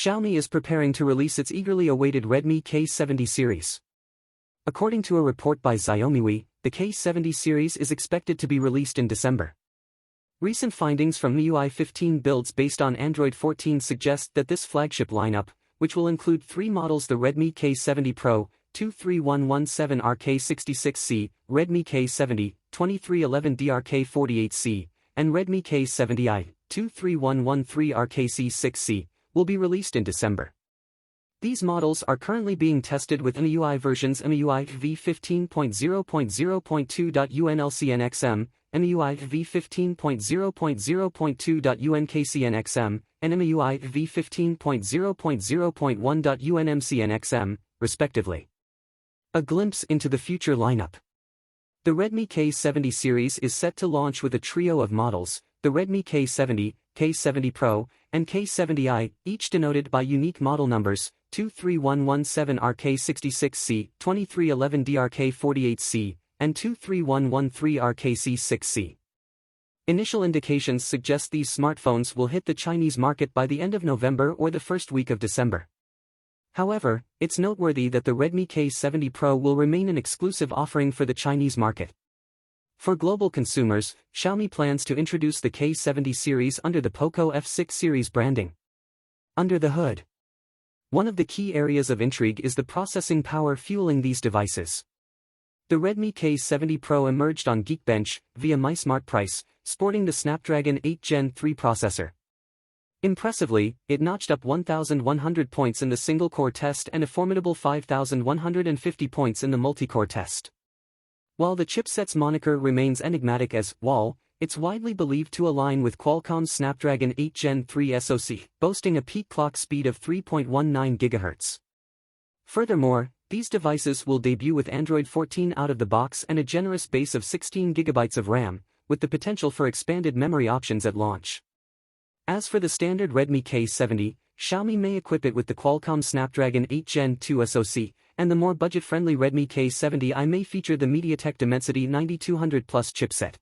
Xiaomi is preparing to release its eagerly awaited Redmi K70 series. According to a report by Xiaomi, the K70 series is expected to be released in December. Recent findings from MIUI 15 builds based on Android 14 suggest that this flagship lineup, which will include three models: the Redmi K70 Pro, 23117RK66C, Redmi K70, 2311DRK48C, and Redmi K70i, 23113RKC6C, will be released in December. These models are currently being tested with MIUI versions MIUI v15.0.0.2.unLCNXM, MIUI v15.0.0.2.unkCNXM, and MIUI v15.0.0.1.unMCNXM, respectively. A glimpse into the future lineup. The Redmi K70 series is set to launch with a trio of models: the Redmi K70, K70 Pro, and K70i, each denoted by unique model numbers: 23117RK66C, 2311DRK48C, and 23113RKC6C. Initial indications suggest these smartphones will hit the Chinese market by the end of November or the first week of December. However, it's noteworthy that the Redmi K70 Pro will remain an exclusive offering for the Chinese market. For global consumers, Xiaomi plans to introduce the K70 series under the Poco F6 series branding. Under the hood, one of the key areas of intrigue is the processing power fueling these devices. The Redmi K70 Pro emerged on Geekbench via MySmartPrice, sporting the Snapdragon 8 Gen 3 processor. Impressively, it notched up 1,100 points in the single-core test and a formidable 5,150 points in the multi-core test. While the chipset's moniker remains enigmatic as WAL, it's widely believed to align with Qualcomm's Snapdragon 8 Gen 3 SoC, boasting a peak clock speed of 3.19 GHz. Furthermore, these devices will debut with Android 14 out of the box and a generous base of 16 GB of RAM, with the potential for expanded memory options at launch. As for the standard Redmi K70, Xiaomi may equip it with the Qualcomm Snapdragon 8 Gen 2 SoC, and the more budget-friendly Redmi K70i may feature the MediaTek Dimensity 9200 Plus chipset.